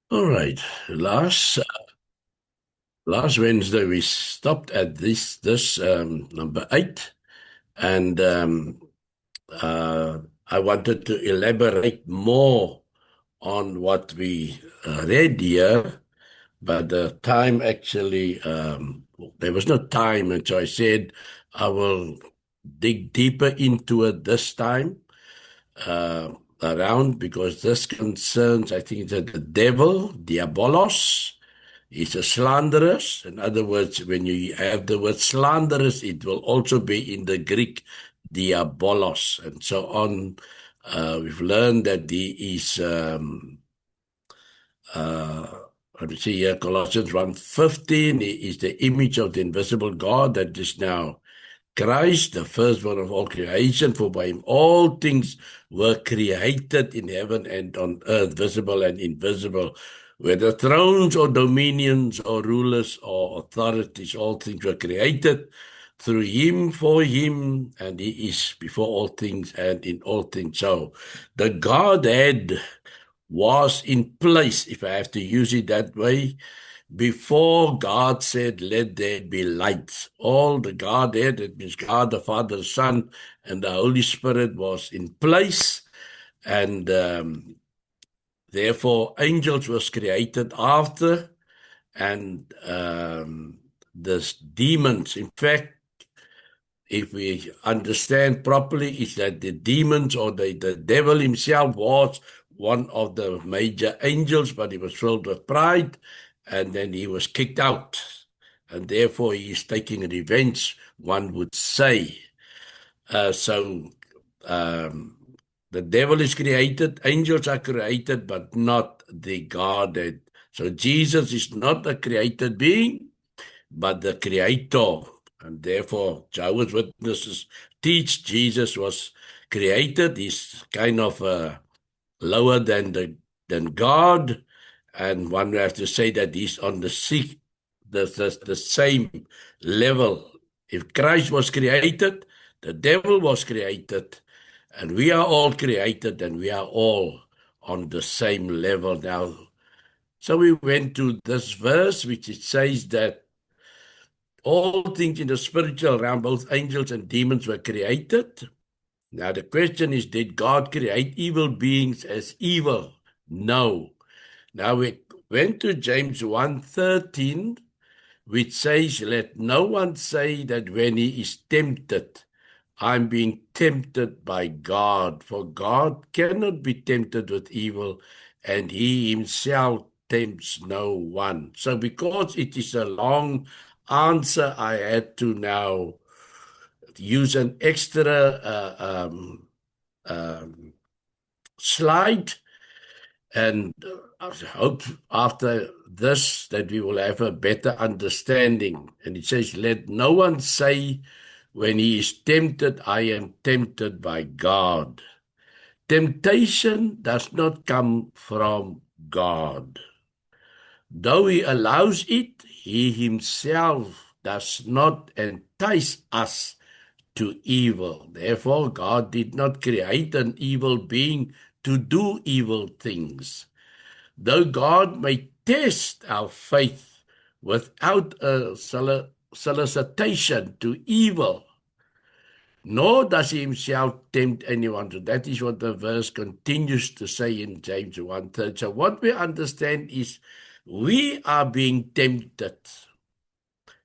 All right. Last Wednesday we stopped at this number 8, and uh, I wanted to elaborate more on what we read here, but the time actually there was no time, and so I said I will dig deeper into it this time uh, around because this concerns, I think, that the devil, diabolos. He's a slanderous. In other words, when you have the word slanderous, it will also be in the Greek diabolos and so on. We've learned that he is, uh, let me see here, Colossians 1:15, he is the image of the invisible God that is now Christ, the firstborn of all creation, for by him all things were created in heaven and on earth, visible and invisible, whether thrones or dominions or rulers or authorities, all things were created through him, for him, and he is before all things and in all things. So the Godhead was in place, if I have to use it that way, before God said, let there be light. All the Godhead, it means God, the Father, the Son, and the Holy Spirit was in place. And therefore, angels was created after, and the demons, in fact, if we understand properly, is that the demons or the devil himself was one of the major angels, but he was filled with pride, and then he was kicked out. And therefore, he is taking revenge, one would say. So um, the devil is created, angels are created, but not the Godhead. So Jesus is not a created being, but the creator. And therefore, Jehovah's Witnesses teach Jesus was created. He's kind of lower than God, and one would have to say that he's on the same level. If Christ was created, the devil was created, and we are all created, and we are all on the same level now. So we went to this verse, which it says that all things in the spiritual realm, both angels and demons, were created. Now, the question is, did God create evil beings as evil? No. Now, we went to James 1:13, which says, let no one say that when he is tempted, I'm being tempted by God, for God cannot be tempted with evil, and he himself tempts no one. So, because it is a long answer, I had to now use an extra um, slide, and I hope after this that we will have a better understanding. And it says, let no one say when he is tempted, I am tempted by God. Temptation does not come from God. Though he allows it, he himself does not entice us to evil. Therefore, God did not create an evil being to do evil things. Though God may test our faith without a solicitation to evil, nor does he himself tempt anyone. So that is what the verse continues to say in James 1:3. So what we understand is we are being tempted.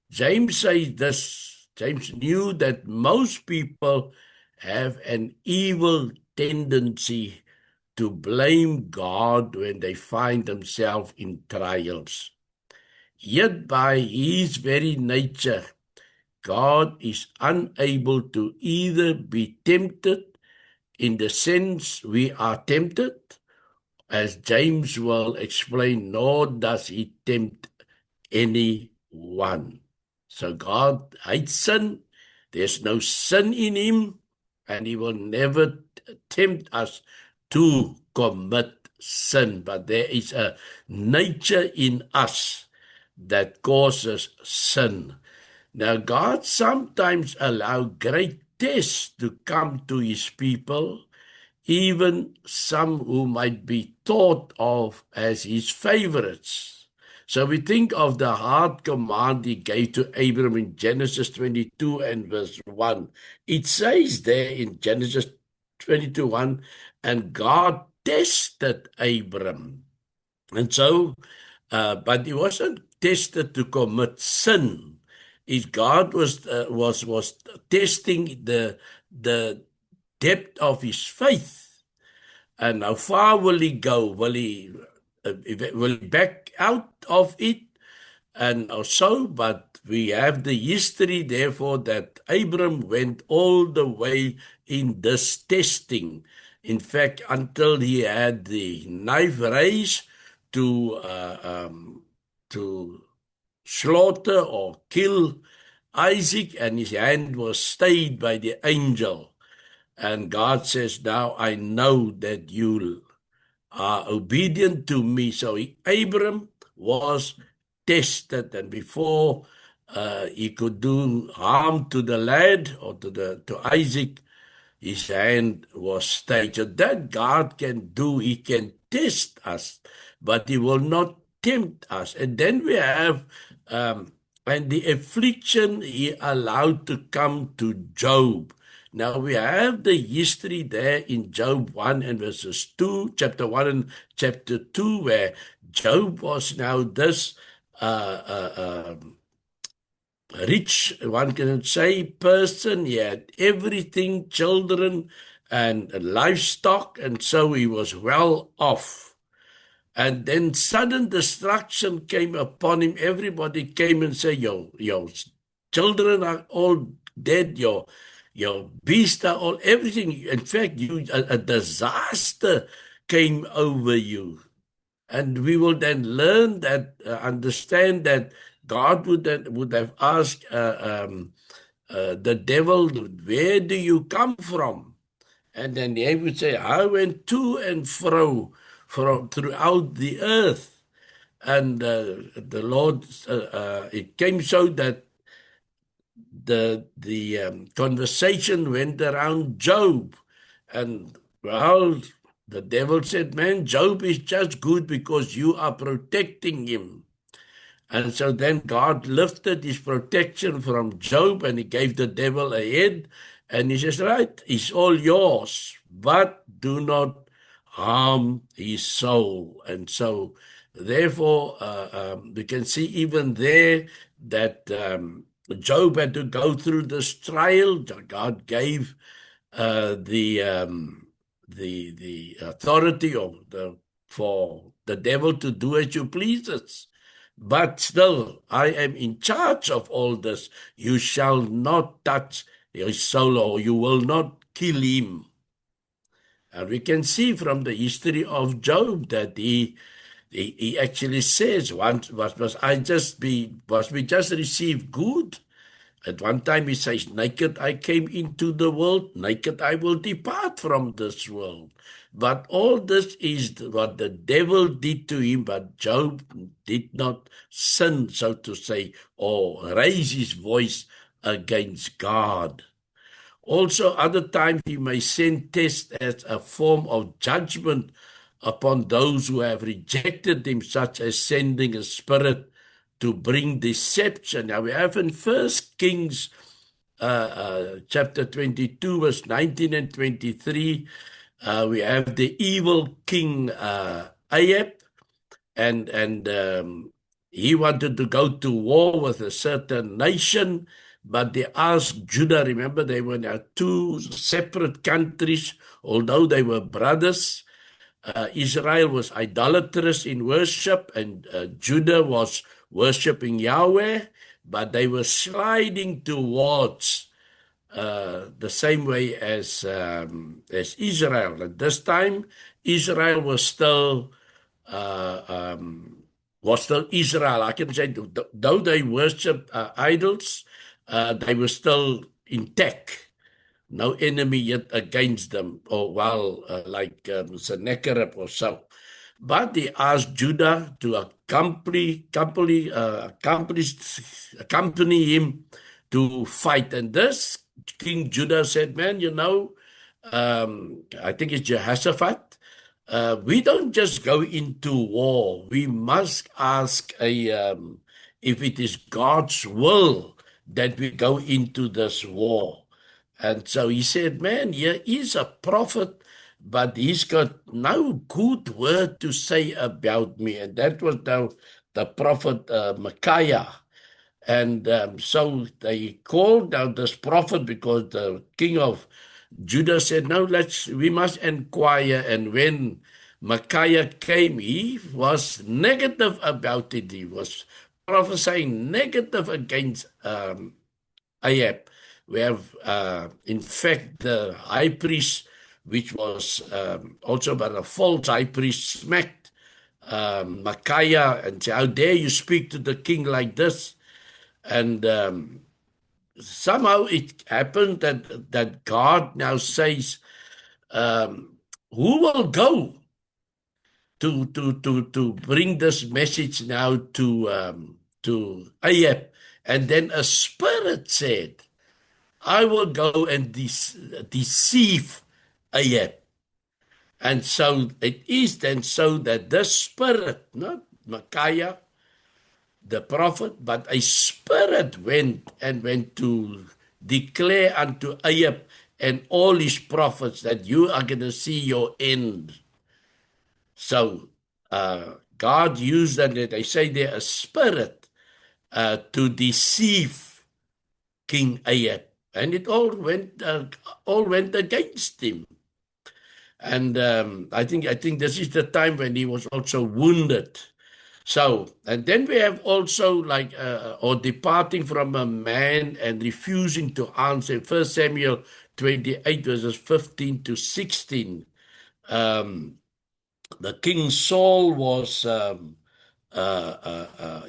James says this. James knew that most people have an evil tendency to blame God when they find themselves in trials. Yet by his very nature, God is unable to either be tempted in the sense we are tempted, as James will explain, nor does he tempt anyone. So God hates sin. There's no sin in him, and he will never tempt us to commit sin. But there is a nature in us that causes sin. Now, God sometimes allows great tests to come to his people even some who might be thought of as his favorites. So we think of the hard command he gave to Abram in Genesis 22 and verse 1. It says there in Genesis 22:1, and God tested Abram. And so, but he wasn't tested to commit sin. God was testing the depth of his faith, and how far will he go? Will he back out of it? And also, but we have the history, therefore, that Abram went all the way in this testing. In fact, until he had the knife raised to slaughter or kill Isaac, and his hand was stayed by the angel. And God says, now I know that you are obedient to me. So Abram was tested, and before he could do harm to the lad or to Isaac, his hand was stayed. So that God can do, he can test us, but he will not tempt us. And then we have, and the affliction he allowed to come to Job. Now we have the history there in Job 1 and verses 2, chapter 1 and chapter 2, where Job was now this rich, one can say, person. He had everything, children and livestock, and so he was well off. And then sudden destruction came upon him. Everybody came and said, your children are all dead, your beasts are all, everything. In fact, a disaster came over you. And we will then learn that, understand that God would have asked the devil, where do you come from? And then he would say, I went to and fro throughout the earth. And the Lord, it came so that the conversation went around Job. And well, the devil said, man, Job is just good because you are protecting him. And so then God lifted his protection from Job, and he gave the devil a head. And he says, right, it's all yours, but do not harm his soul. And so therefore, we can see even there that Job had to go through this trial. God gave the authority for the devil to do as you pleases. But still, I am in charge of all this. You shall not touch his soul, or you will not kill him. And we can see from the history of Job that he actually says, once was we just receive good? At one time he says, naked I came into the world, naked I will depart from this world. But all this is what the devil did to him, but Job did not sin, so to say, or raise his voice against God. Also, other times he may send tests as a form of judgment upon those who have rejected him, such as sending a spirit to bring deception. Now we have in 1 Kings chapter 22, verse 19 and 23, we have the evil king Ahab, and he wanted to go to war with a certain nation, but they asked Judah. Remember, they were now two separate countries, although they were brothers. Israel was idolatrous in worship, and Judah was worshiping Yahweh, but they were sliding towards the same way as Israel. At this time, Israel was still Israel. I can say, though they worshipped idols, they were still intact. No enemy yet against them, or like Sennacherib or so. But he asked Judah to accompany him to fight. And this King Judah said, man, I think it's Jehoshaphat. We don't just go into war. We must ask if it is God's will that we go into this war. And so he said, man, here is a prophet, but he's got no good word to say about me. And that was now the prophet Micaiah. And so they called out this prophet because the king of Judah said, no, we must inquire. And when Micaiah came, he was negative about it. He was prophesying negative against Ahab. We have, in fact, the high priest, which was also but a false high priest, smacked Micaiah and said, how dare you speak to the king like this? And somehow it happened that God now says, who will go to bring this message now to Ahab? And then a spirit said, I will go and deceive Ahab. And so it is then so that this spirit, not Micaiah, the prophet, but a spirit went to declare unto Ahab and all his prophets that you are going to see your end. So God used that, they say there, a spirit to deceive King Ahab. And it all went against him. And I think this is the time when he was also wounded. So, and then we have also like, or departing from a man and refusing to answer. 1 Samuel 28 verses 15 to 16. The King Saul was,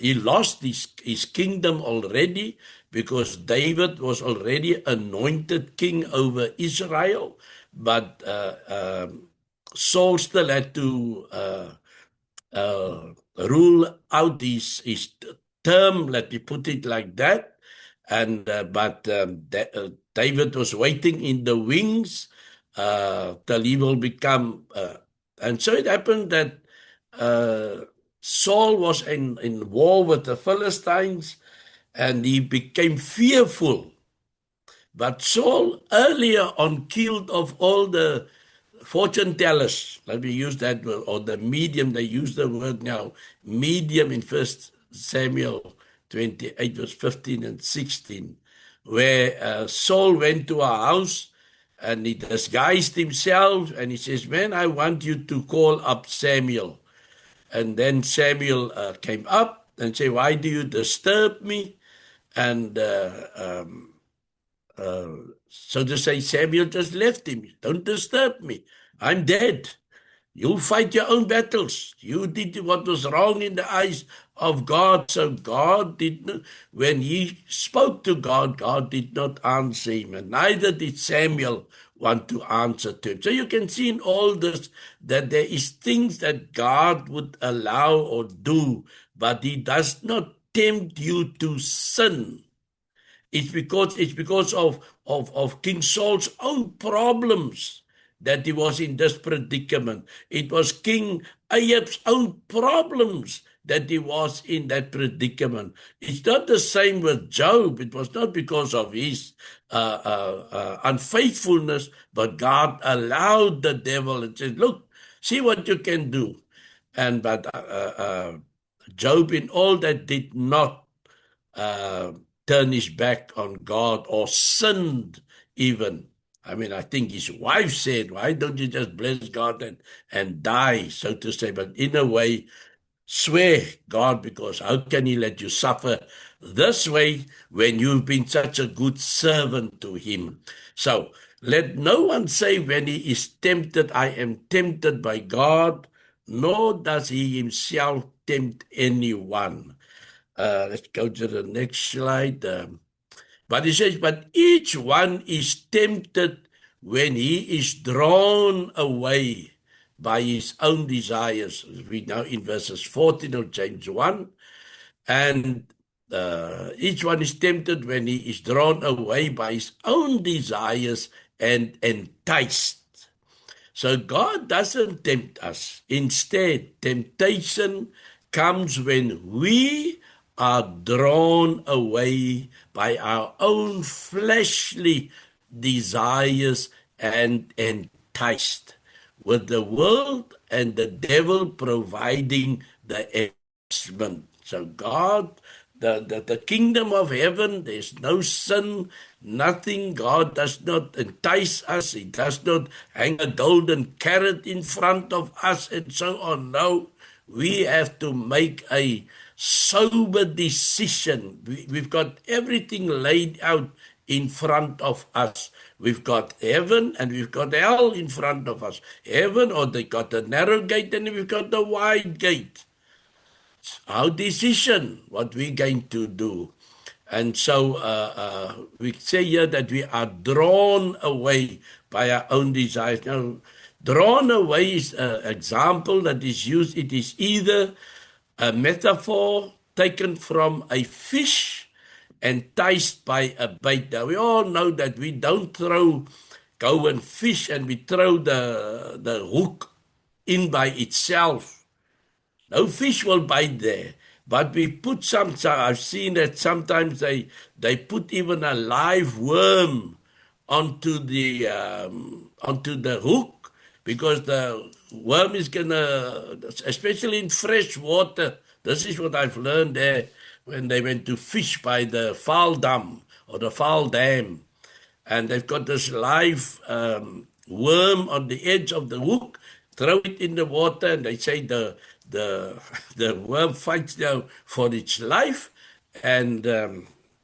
he lost his kingdom already because David was already anointed king over Israel. But Saul still had to rule out his term, let me put it like that. And but David was waiting in the wings till he will become. And so it happened that Saul was in war with the Philistines, and he became fearful. But Saul earlier on killed off all the fortune tellers. Let me use that word, or the medium. They use the word now, medium, in 1 Samuel 28, verse 15 and 16, where Saul went to a house and he disguised himself and he says, man, I want you to call up Samuel. And then Samuel came up and said, why do you disturb me? And so to say, Samuel just left him. Don't disturb me. I'm dead. You'll fight your own battles. You did what was wrong in the eyes of God. So God did not, when he spoke to God, God did not answer him. And neither did Samuel want to answer to him. So you can see in all this that there is things that God would allow or do, but he does not tempt you to sin. It's because of King Saul's own problems that he was in this predicament. It was King Ahab's own problems that he was in that predicament. It's not the same with Job. It was not because of his unfaithfulness, but God allowed the devil and said, look, see what you can do. And but Job in all that did not turn his back on God or sinned even. I mean, I think his wife said, why don't you just bless God and die, so to say? But in a way, swear God, because how can he let you suffer this way when you've been such a good servant to him? So let no one say when he is tempted, I am tempted by God, nor does he himself tempt anyone. Let's go to the next slide. But he says, but each one is tempted when he is drawn away by his own desires. We now in verses 14 of James 1. And each one is tempted when he is drawn away by his own desires and enticed. So God doesn't tempt us. Instead, temptation comes when we are drawn away by our own fleshly desires and enticed, with the world and the devil providing the enticement. So God, the kingdom of heaven, there's no sin, nothing. God does not entice us. He does not hang a golden carrot in front of us and so on. No, we have to make a sober decision. We've got everything laid out in front of us. We've got heaven and we've got hell in front of us. Heaven, or they got the narrow gate and we've got the wide gate. Our decision, what we're going to do. And so we say here that we are drawn away by our own desires. Now, drawn away is an example that is used. It is either a metaphor taken from a fish enticed by a bait. Now, we all know that we don't go and fish and we throw the hook in by itself. No fish will bite there. But we put some, I've seen that sometimes they put even a live worm onto the hook, because the worm is gonna, especially in fresh water. This is what I've learned there when they went to fish by the Vaal Dam or the Vaal Dam, and they've got this live worm on the edge of the hook. Throw it in the water, and they say the worm fights now for its life, and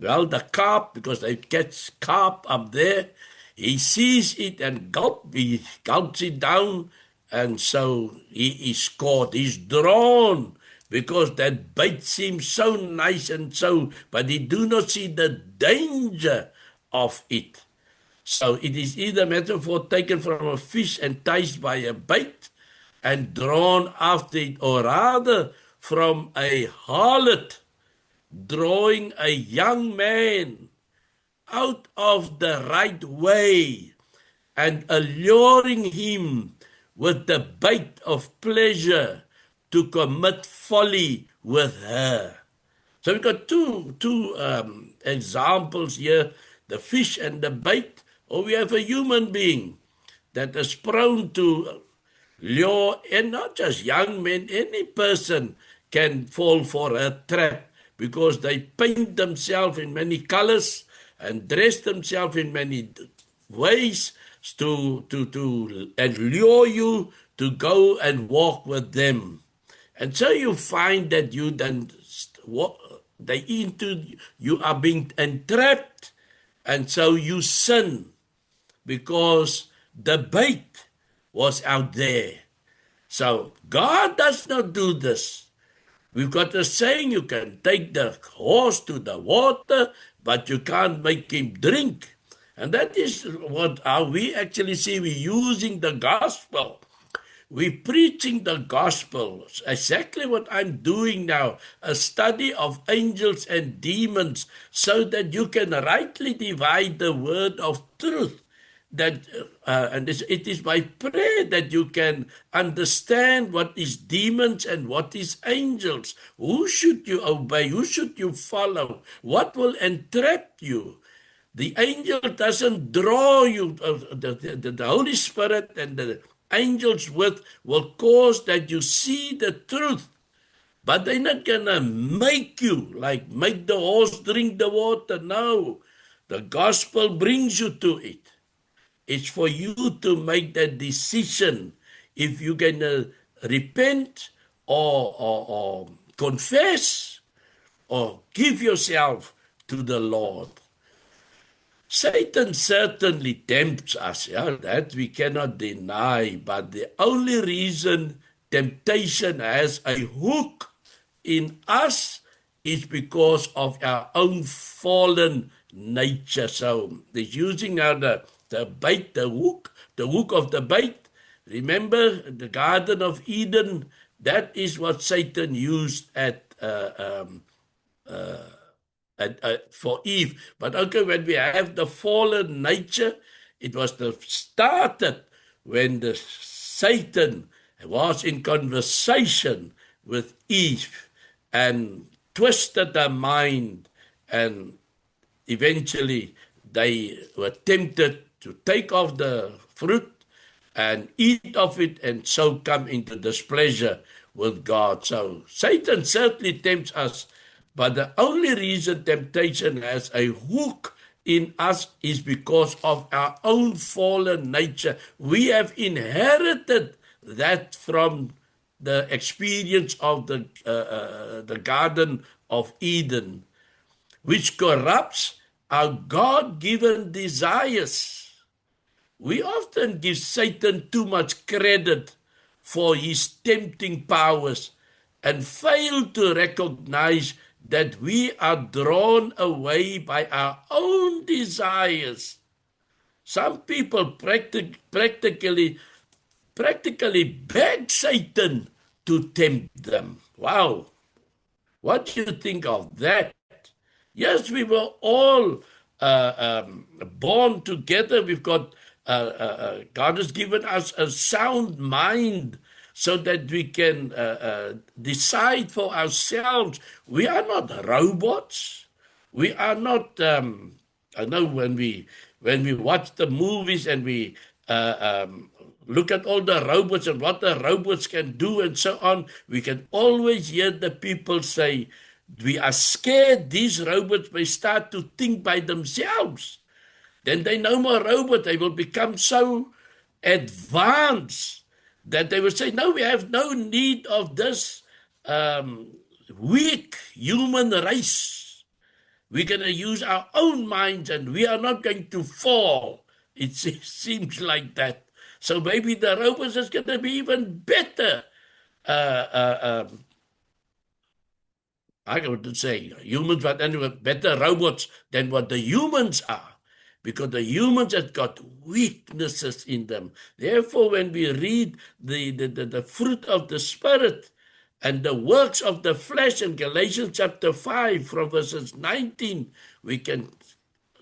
well, the carp, because they catch carp up there, he sees it and he gulps it down, and so he is caught. He's drawn because that bait seems so nice and so, but he do not see the danger of it. So it is either metaphor taken from a fish enticed by a bait and drawn after it, or rather from a harlot drawing a young man out of the right way and alluring him with the bait of pleasure to commit folly with her. So we've got two examples here, the fish and the bait, or we have a human being that is prone to lure, and not just young men, any person can fall for a trap because they paint themselves in many colors and dress themselves in many ways and lure you to go and walk with them. And so you find that you are being entrapped, and so you sin because the bait was out there. So God does not do this. We've got a saying, you can take the horse to the water, but you can't make him drink. And that is how we actually see we're using the gospel. We're preaching the gospel, exactly what I'm doing now, a study of angels and demons, so that you can rightly divide the word of truth. And it is by prayer that you can understand what is demons and what is angels. Who should you obey? Who should you follow? What will entrap you? The angel doesn't draw you. The Holy Spirit and the angels will cause that you see the truth. But they're not going to make you, like make the horse drink the water. No, the gospel brings you to it. It's for you to make that decision if you're going to repent or confess or give yourself to the Lord. Satan certainly tempts us, that we cannot deny, but the only reason temptation has a hook in us is because of our own fallen nature. So he's using now the bait, the hook of the bait. Remember the Garden of Eden, that is what Satan used for Eve. But okay, when we have the fallen nature, It was started when the Satan was in conversation with Eve and twisted her mind, and eventually they were tempted to take off the fruit and eat of it, and so come into displeasure with God. So Satan certainly tempts us, but the only reason temptation has a hook in us is because of our own fallen nature. We have inherited that from the experience of the Garden of Eden, which corrupts our God-given desires. We often give Satan too much credit for his tempting powers and fail to recognize that we are drawn away by our own desires. Some people practically beg Satan to tempt them. Wow. What do you think of that? Yes, we were all born together. We've got, God has given us a sound mind so that we can decide for ourselves. We are not robots. We are not, I know when we watch the movies and we look at all the robots and what the robots can do and so on, we can always hear the people say, we are scared these robots may start to think by themselves. Then they no more robot. They will become so advanced that they will say, no, we have no need of this weak human race. We're going to use our own minds and we are not going to fall. It seems like that. So maybe the robots is going to be even better. I would say humans, but anyway, better robots than what the humans are, because the humans have got weaknesses in them. Therefore, when we read the fruit of the Spirit and the works of the flesh in Galatians chapter 5 from verses 19, we can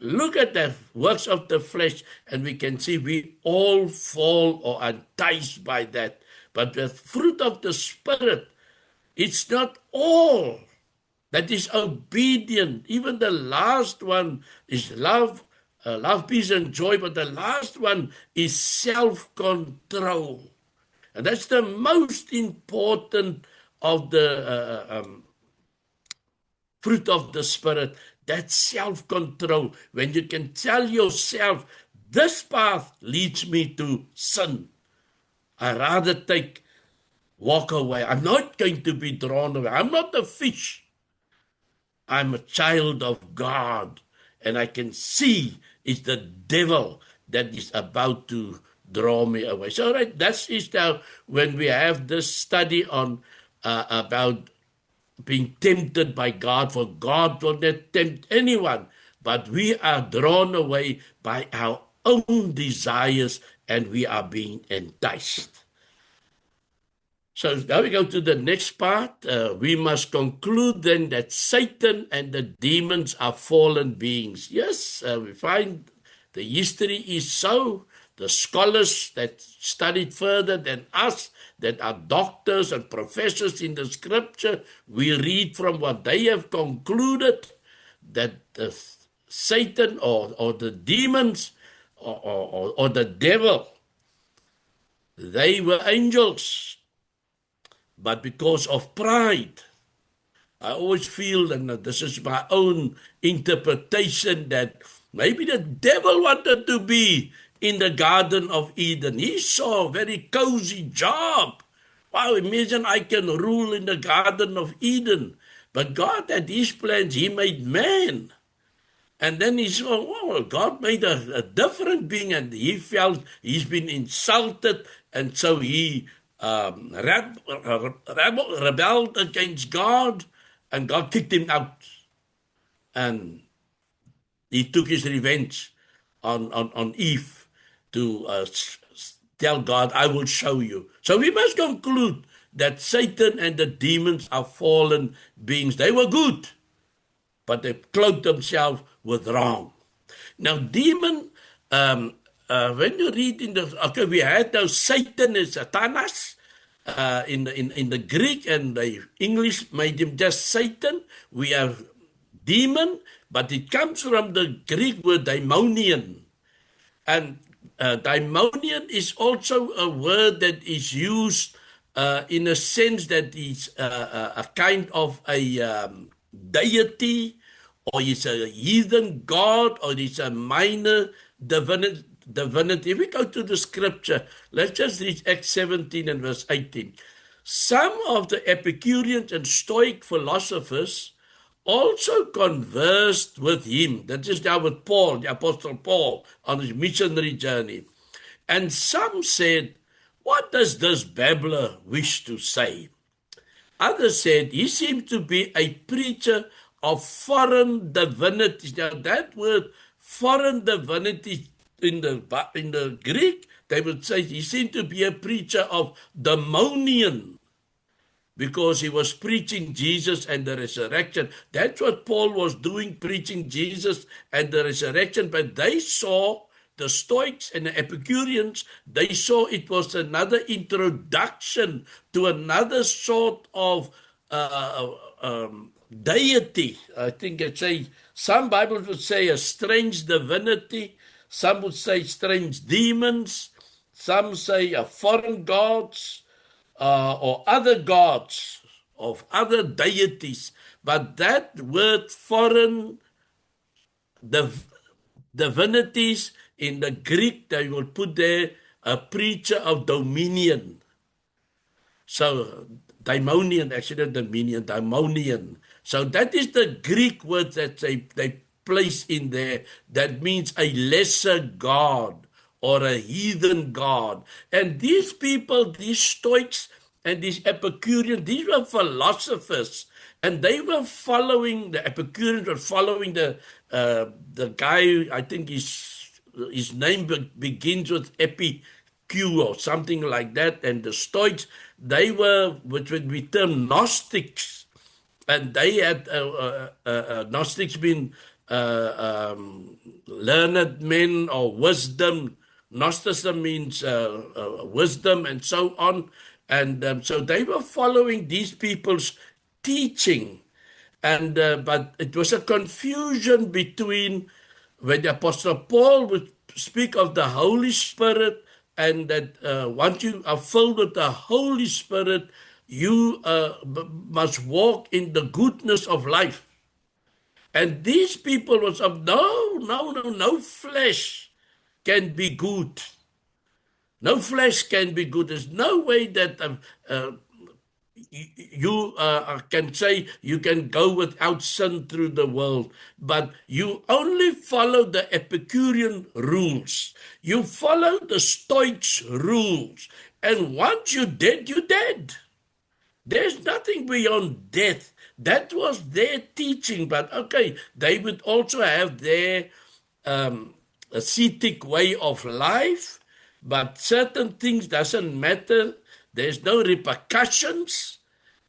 look at the works of the flesh and we can see we all fall or are enticed by that. But the fruit of the Spirit, it's not all that is obedient. Even the last one is love, peace, and joy, but the last one is self-control. And that's the most important of the fruit of the Spirit, that self-control. When you can tell yourself, this path leads me to sin. I rather walk away. I'm not going to be drawn away. I'm not a fish. I'm a child of God, and I can see it's the devil that is about to draw me away. So, right, that is now when we have this study on about being tempted by God, for God will not tempt anyone, but we are drawn away by our own desires, and we are being enticed. So now we go to the next part. We must conclude then that Satan and the demons are fallen beings. Yes, we find the history is so. The scholars that studied further than us, that are doctors and professors in the scripture, we read from what they have concluded, that Satan or the demons or the devil, they were angels. But because of pride, I always feel, and this is my own interpretation, that maybe the devil wanted to be in the Garden of Eden. He saw a very cozy job. Wow, imagine I can rule in the Garden of Eden. But God had his plans. He made man. And then he saw, well, God made a different being, and he felt he's been insulted, and so he rebelled against God, and God kicked him out. And he took his revenge on Eve to tell God, I will show you. So we must conclude that Satan and the demons are fallen beings. They were good, but they cloaked themselves with wrong. Now, demon when you read in the, okay, we had those Satan is Satanas in the Greek, and the English made him just Satan. We have demon, but it comes from the Greek word daimonian. And daimonian is also a word that is used in a sense that is a kind of a deity, or is a heathen god, or is a minor divinity. If we go to the scripture, let's just read Acts 17 and verse 18. Some of the Epicureans and Stoic philosophers also conversed with him. That is now with Paul, the Apostle Paul, on his missionary journey. And some said, "What does this babbler wish to say?" Others said, "He seems to be a preacher of foreign divinities." Now, that word foreign divinity in the Greek, they would say he seemed to be a preacher of daimonian, because he was preaching Jesus and the resurrection. That's what Paul was doing, preaching Jesus and the resurrection. But they saw, the Stoics and the Epicureans, they saw it was another introduction to another sort of deity. I think I'd say, some Bibles would say a strange divinity. Some would say strange demons. Some say foreign gods. Or other gods of other deities. But that word foreign divinities, in the Greek, they will put there a preacher of dominion. So daimonian, actually dominion, daimonian. So that is the Greek word that they place in there. That means a lesser god, or a heathen god. And these people, these Stoics and these Epicureans, these were philosophers, and they were following, the Epicureans were following the guy, I think his name begins with Epicure or something like that. And the Stoics, they were, which would be termed Gnostics, and they had Gnostics mean learned men or wisdom. Gnosticism means wisdom, and so on. And so they were following these people's teaching. And but it was a confusion between, when the Apostle Paul would speak of the Holy Spirit, and that once you are filled with the Holy Spirit, you must walk in the goodness of life. And these people was of, no flesh can be good. No flesh can be good. There's no way that you can say you can go without sin through the world, but you only follow the Epicurean rules. You follow the Stoics' rules. And once you're dead, you're dead. There's nothing beyond death. That was their teaching. But okay, they would also have their ascetic way of life, but certain things doesn't matter. There's no repercussions.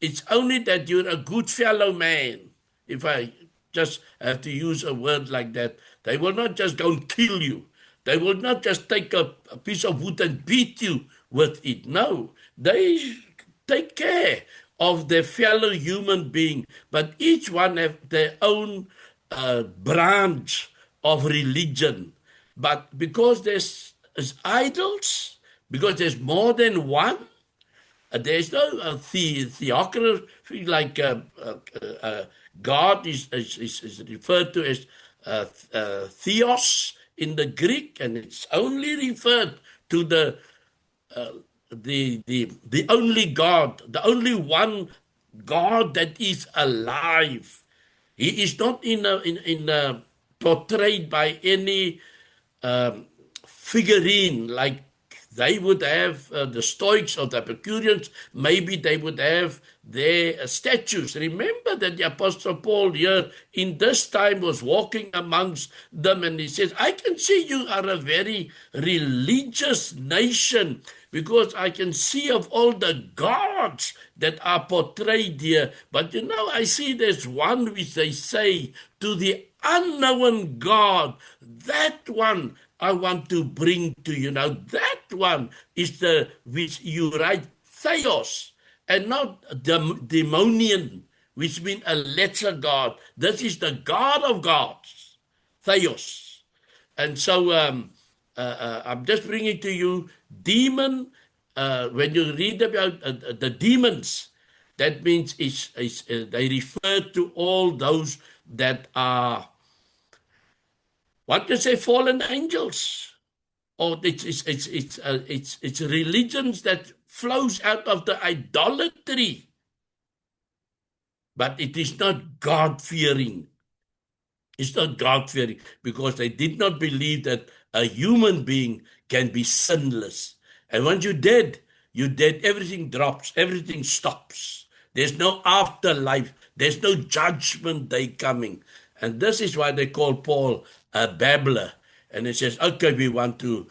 It's only that you're a good fellow man. If I just have to use a word like that, they will not just go and kill you. They will not just take a piece of wood and beat you with it. No, they take care of their fellow human being, but each one have their own branch of religion. But because there's idols, because there's more than one, there's no theocracy, like God is referred to as theos in the Greek, and it's only referred to the only God, the only one God that is alive. He is not portrayed by any figurine like they would have the Stoics or the Epicureans. Maybe they would have their statues. Remember that the Apostle Paul here in this time was walking amongst them, and he says, I can see you are a very religious nation, because I can see of all the gods that are portrayed here. But I see there's one which they say, to the unknown God, that one I want to bring to you. Now, that one is the which you write theos and not demonian, which means a lesser God. This is the God of gods, theos. And so I'm just bringing to you demon. When you read about the demons, that means they refer to all those that are, what you say, fallen angels. Or it's religions that flows out of the idolatry, but it is not God-fearing. It's not God-fearing because they did not believe that a human being can be sinless. And once you're dead, everything drops, everything stops. There's no afterlife. There's no judgment day coming. And this is why they call Paul a babbler. And he says, okay, we want to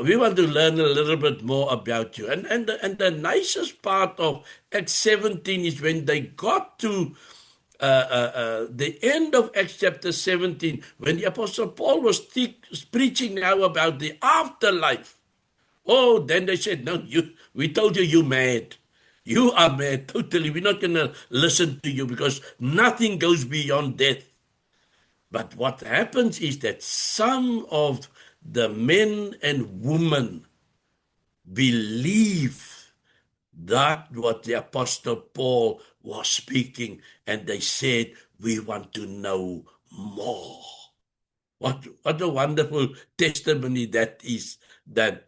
learn a little bit more about you. And the nicest part of Acts 17 is when they got to the end of Acts chapter 17, when the Apostle Paul was preaching now about the afterlife. Oh, then they said, no, we told you you're mad. You are mad, totally. We're not going to listen to you because nothing goes beyond death. But what happens is that some of the men and women believe that what the Apostle Paul was speaking, and they said, we want to know more. What a wonderful testimony that is, that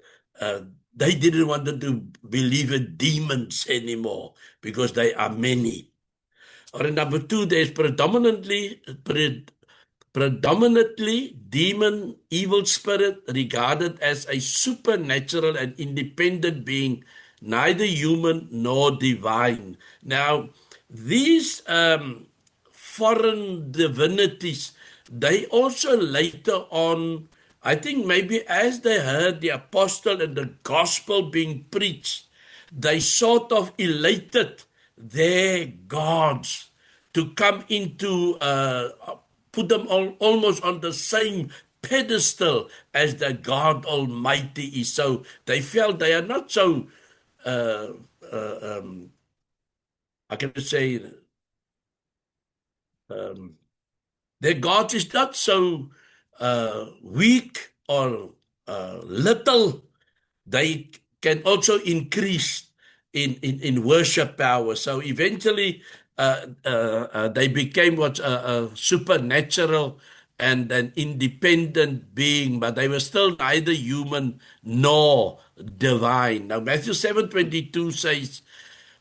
they didn't want to believe in demons anymore because they are many. Or number two, there's predominantly demon, evil spirit, regarded as a supernatural and independent being, neither human nor divine. Now, these foreign divinities, they also later on, I think maybe as they heard the apostle and the gospel being preached, they sort of elated their gods to come into, put them almost on the same pedestal as the God Almighty is. So they felt they are not so, I can say, their God is not so weak or little. They can also increase in worship power. So eventually they became what a supernatural and an independent being, but they were still neither human nor divine. Now Matthew 7:22 says,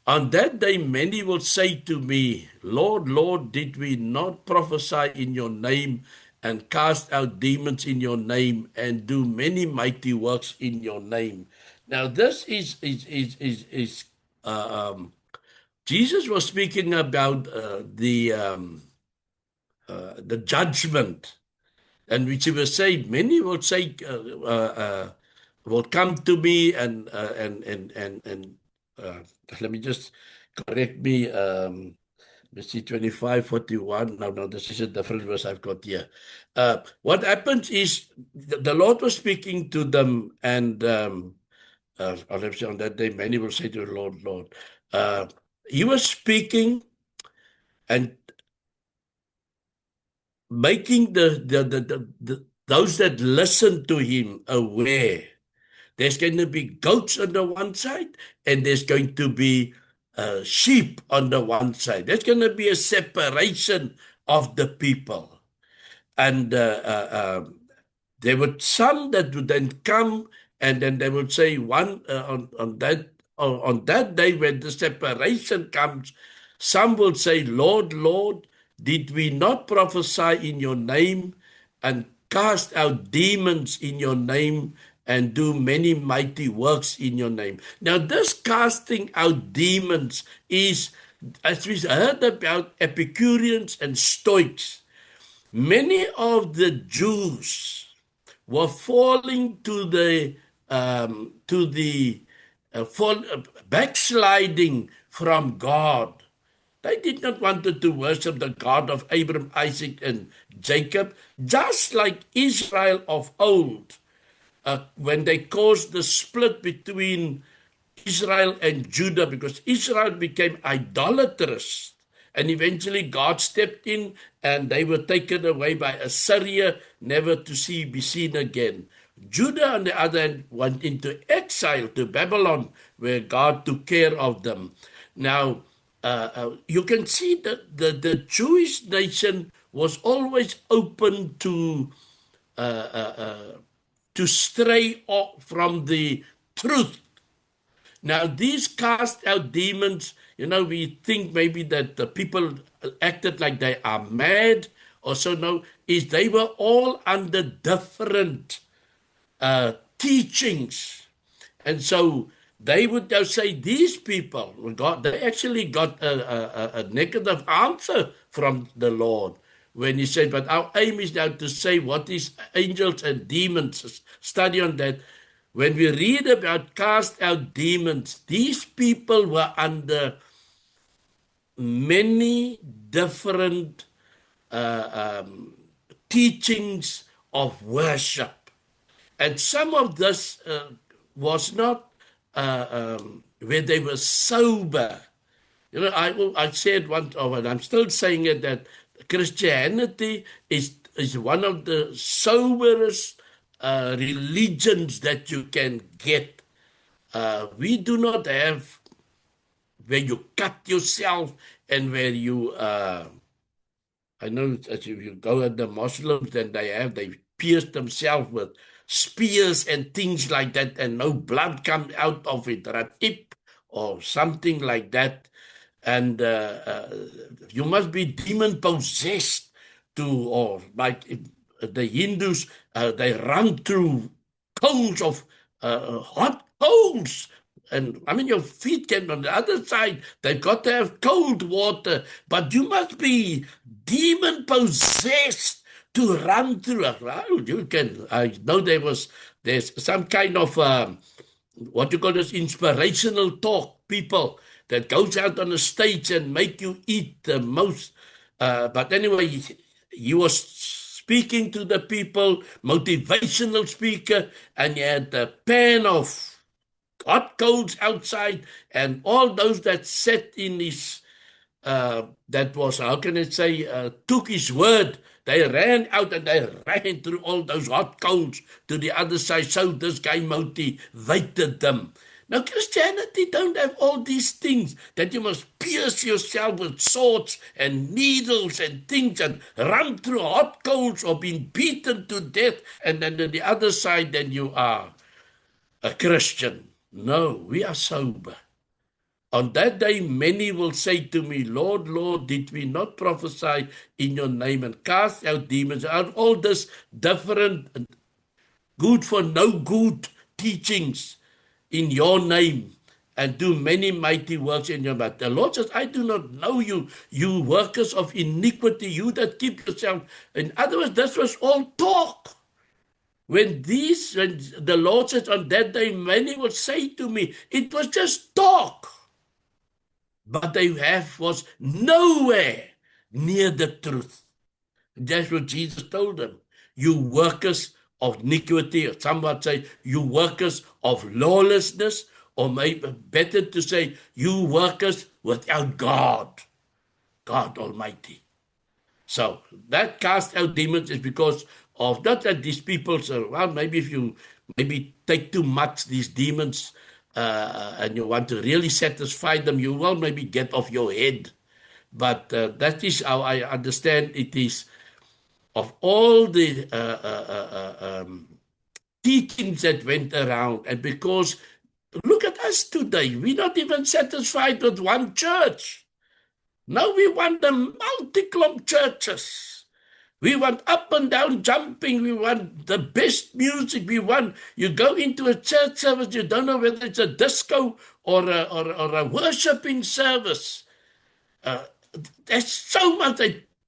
on that day many will say to me, Lord, Lord, did we not prophesy in your name and cast out demons in your name and do many mighty works in your name? Now this is Jesus was speaking about the judgment, and which he will say, many will say, will come to me and let me just correct me. Let's see, 25:41. No, this is a different verse I've got here. What happens is the Lord was speaking to them, and let me say, on that day, many will say to the Lord, Lord. He was speaking and making those that listen to him aware. There's going to be goats on the one side, and there's going to be sheep on the one side. There's going to be a separation of the people. And there were some that would then come, and then they would say, on that day when the separation comes, some will say, Lord, Lord, did we not prophesy in your name and cast out demons in your name and do many mighty works in your name? Now, this casting out demons is, as we heard about Epicureans and Stoics, many of the Jews were falling to the backsliding from God. They did not want to worship the God of Abraham, Isaac, and Jacob, just like Israel of old. when they caused the split between Israel and Judah, because Israel became idolatrous. And eventually God stepped in and they were taken away by Assyria, never to be seen again. Judah, on the other hand, went into exile to Babylon, where God took care of them. Now, you can see that the Jewish nation was always open to stray off from the truth. Now, these cast out demons, we think maybe that the people acted like they are mad or so. No, is they were all under different teachings. And so they would now say these people, they actually got a negative answer from the Lord when he said, but our aim is now to say what is angels and demons, study on that. When we read about cast out demons, these people were under many different teachings of worship. And some of this was not where they were sober. I said once, and I'm still saying it, that Christianity is one of the soberest religions that you can get. We do not have where you cut yourself and where you, I know if you go at the Muslims, then they pierce themselves with spears and things like that, and no blood comes out of it, ratip or something like that. And you must be demon possessed or like the Hindus, they run through coals of hot coals. And I mean, your feet can on the other side, they've got to have cold water, but you must be demon possessed to run through. Well, you can, I know there's some kind of what you call this inspirational talk, people that goes out on the stage and make you eat the most. But anyway, he was speaking to the people, motivational speaker, and he had a pan of hot coals outside, and all those that sat in his, that was, how can I say, took his word. They ran out and they ran through all those hot coals to the other side. So this guy motivated them. Now, Christianity don't have all these things that you must pierce yourself with swords and needles and things and run through hot coals or being beaten to death, and then on the other side, then you are a Christian. No, we are sober. On that day, many will say to me, Lord, Lord, did we not prophesy in your name and cast out demons, out all this different good for no good teachings in your name, and do many mighty works in your name? The Lord says, I do not know you, you workers of iniquity, you that keep yourself. In other words, this was all talk. When the Lord says, on that day, many will say to me, it was just talk. But they was nowhere near the truth. That's what Jesus told them. You workers of iniquity, or some would say, you workers of lawlessness, or maybe better to say, you workers without God, God Almighty. So that cast out demons is because of not that these people say, well, maybe if you take too much these demons and you want to really satisfy them, you will maybe get off your head. But that is how I understand it is. Of all the teachings that went around, and because look at us today, we're not even satisfied with one church. Now we want the multi-club churches. We want up and down jumping. We want the best music. We want, you go into a church service, you don't know whether it's a disco or a worshiping service. There's so much,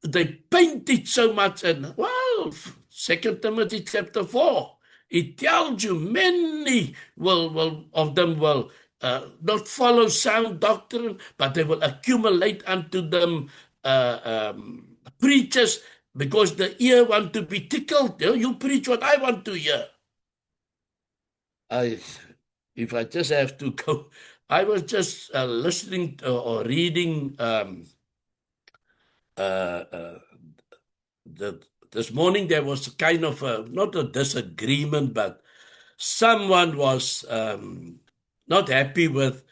they paint it so much. And well, 2 Timothy chapter 4, it tells you many of them will not follow sound doctrine, but they will accumulate unto them preachers, because the ear want to be tickled. You preach what I want to hear. if I just have to go, I was just listening to, or reading this morning. There was kind of not a disagreement, but someone was not happy with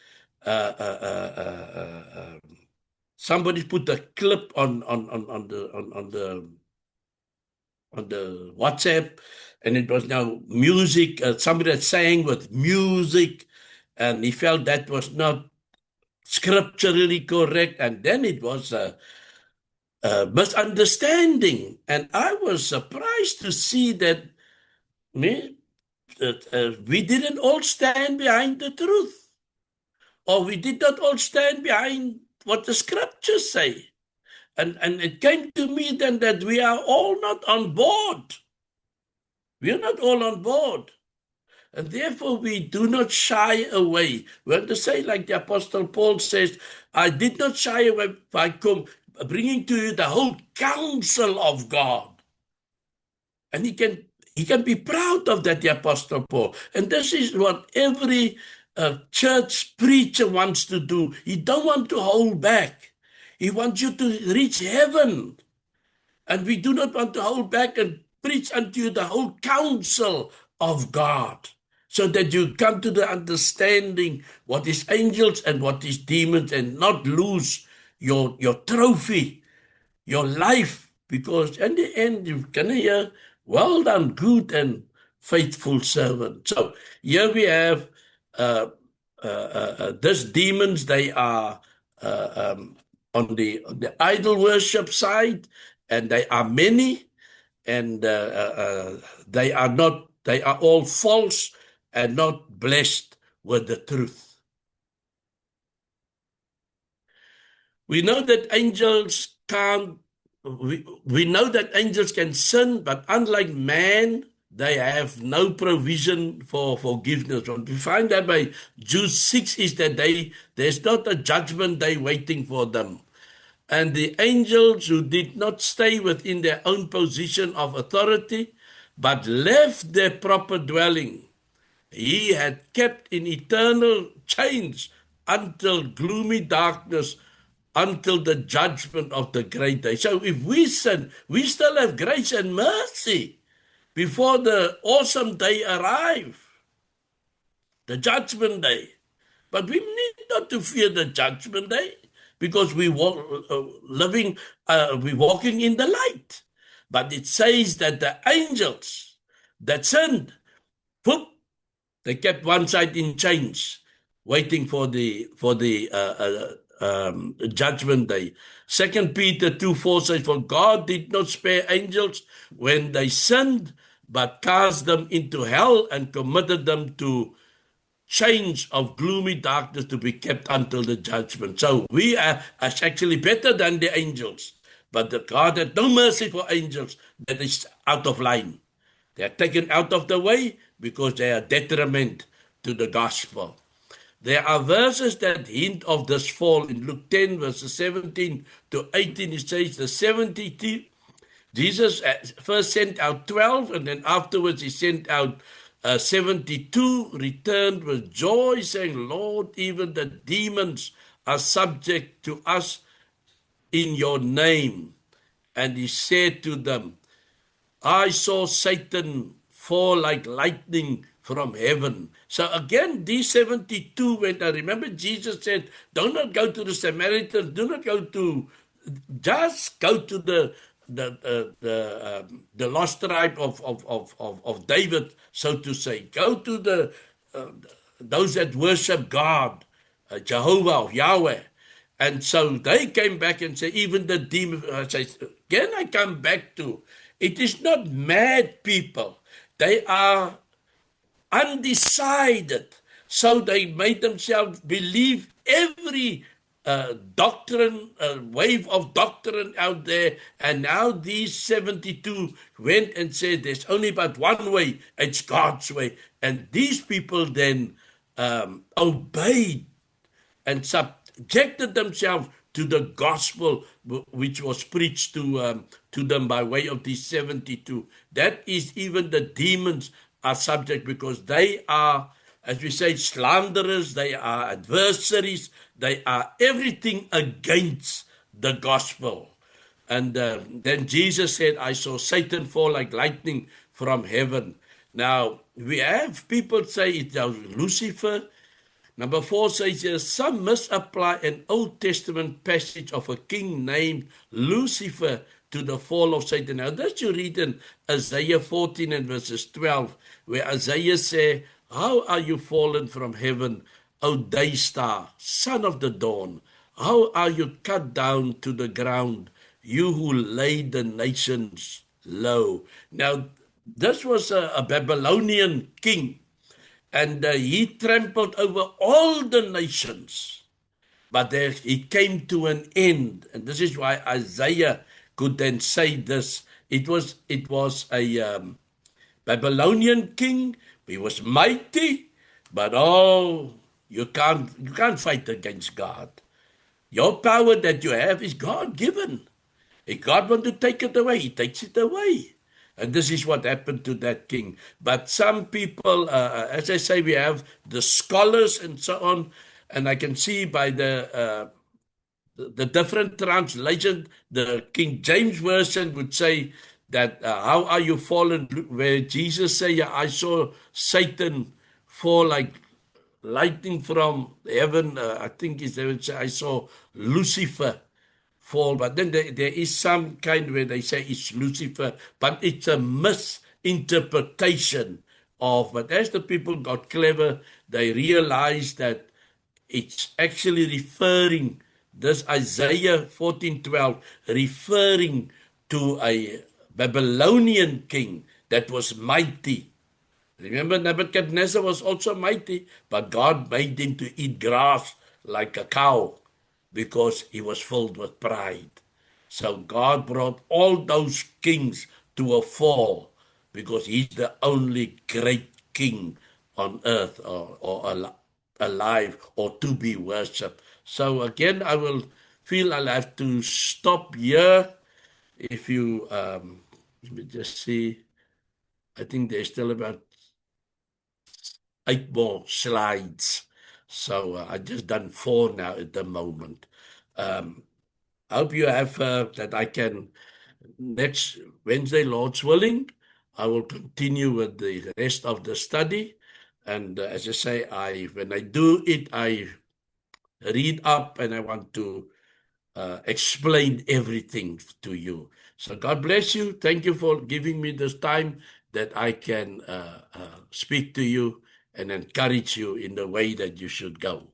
somebody put a clip on the WhatsApp, and it was now music. Somebody that sang with music, and he felt that was not scripturally correct, and then it was a misunderstanding. And I was surprised to see that we didn't all stand behind the truth, or we did not all stand behind what the scriptures say. And it came to me then that we are all not on board. We are not all on board. And therefore, we do not shy away. We have to say, like the Apostle Paul says, I did not shy away by bringing to you the whole counsel of God. And he can be proud of that, the Apostle Paul. And this is what every church preacher wants to do. He don't want to hold back. He wants you to reach heaven. And we do not want to hold back and preach unto you the whole counsel of God, so that you come to the understanding what is angels and what is demons, and not lose your trophy, your life, because in the end you can hear, well done, good and faithful servant. So here we have these demons. They are on the idol worship side, and they are many, and they are all false and not blessed with the truth. We know that angels can't, we know that angels can sin, but unlike man, they have no provision for forgiveness. What we find that by Jude 6 is that there's not a judgment day waiting for them. And the angels who did not stay within their own position of authority, but left their proper dwelling, he had kept in eternal chains until gloomy darkness, until the judgment of the great day. So if we sin, we still have grace and mercy before the awesome day arrives, the judgment day. But we need not to fear the judgment day, because we we're walking in the light. But it says that the angels that sinned, whoop, they kept one side in chains, waiting for the judgment day. 2 Peter 2:4 says, for God did not spare angels when they sinned, but cast them into hell and committed them to chains of gloomy darkness to be kept until the judgment. So we are actually better than the angels. But God had no mercy for angels that is out of line. They are taken out of the way because they are detriment to the gospel. There are verses that hint of this fall. In Luke 10, verses 17 to 18, it says the 72, Jesus first sent out 12, and then afterwards he sent out 72, returned with joy, saying, Lord, even the demons are subject to us in your name. And he said to them, I saw Satan fall like lightning from heaven. So again, these 72 went. I remember Jesus said, do not go to the Samaritans, do not go to, just go to the lost tribe of David, so to say. Go to those that worship God, Jehovah or Yahweh. And so they came back and said, even the demon, again I come back to, it is not mad people. They are undecided. So they made themselves believe every doctrine, wave of doctrine out there. And now these 72 went and said, there's only but one way, it's God's way. And these people then obeyed and subjected themselves to the gospel which was preached to them by way of these 72. That is, even the demons are subject, because they are, as we say, slanderers, they are adversaries, they are everything against the gospel. And then Jesus said, I saw Satan fall like lightning from heaven. Now, we have people say it's Lucifer. Number 4 says here, some misapply an Old Testament passage of a king named Lucifer to the fall of Satan. Now, that you read in Isaiah 14 and verses 12, where Isaiah says, how are you fallen from heaven, O day star, son of the dawn? How are you cut down to the ground, you who laid the nations low? Now, this was a Babylonian king, and he trampled over all the nations. But there it came to an end, and this is why Isaiah could then say this. It was a Babylonian king. He was mighty, but you can't fight against God. Your power that you have is God given. If God wants to take it away, He takes it away. And this is what happened to that king. But some people, as I say, we have the scholars and so on, and I can see by the different translations, the King James Version would say that, how are you fallen, where Jesus say, I saw Satan fall like lightning from heaven. I think they would say, I saw Lucifer fall. But then there is some kind where they say it's Lucifer, but it's a misinterpretation of. But as the people got clever, they realized that it's actually referring, this Isaiah 14:12, referring to a Babylonian king that was mighty. Remember, Nebuchadnezzar was also mighty, but God made him to eat grass like a cow because he was filled with pride. So God brought all those kings to a fall because he's the only great king on earth, or alive, or to be worshipped. So again, I will feel I'll have to stop here. If you, let me just see, I think there's still about 8 more slides. So I just done 4 now at the moment. I hope you have that I can, next Wednesday, Lord's willing, I will continue with the rest of the study. And as I say, when I do it, I read up and I want to explain everything to you. So God bless you. Thank you for giving me this time that I can speak to you and encourage you in the way that you should go.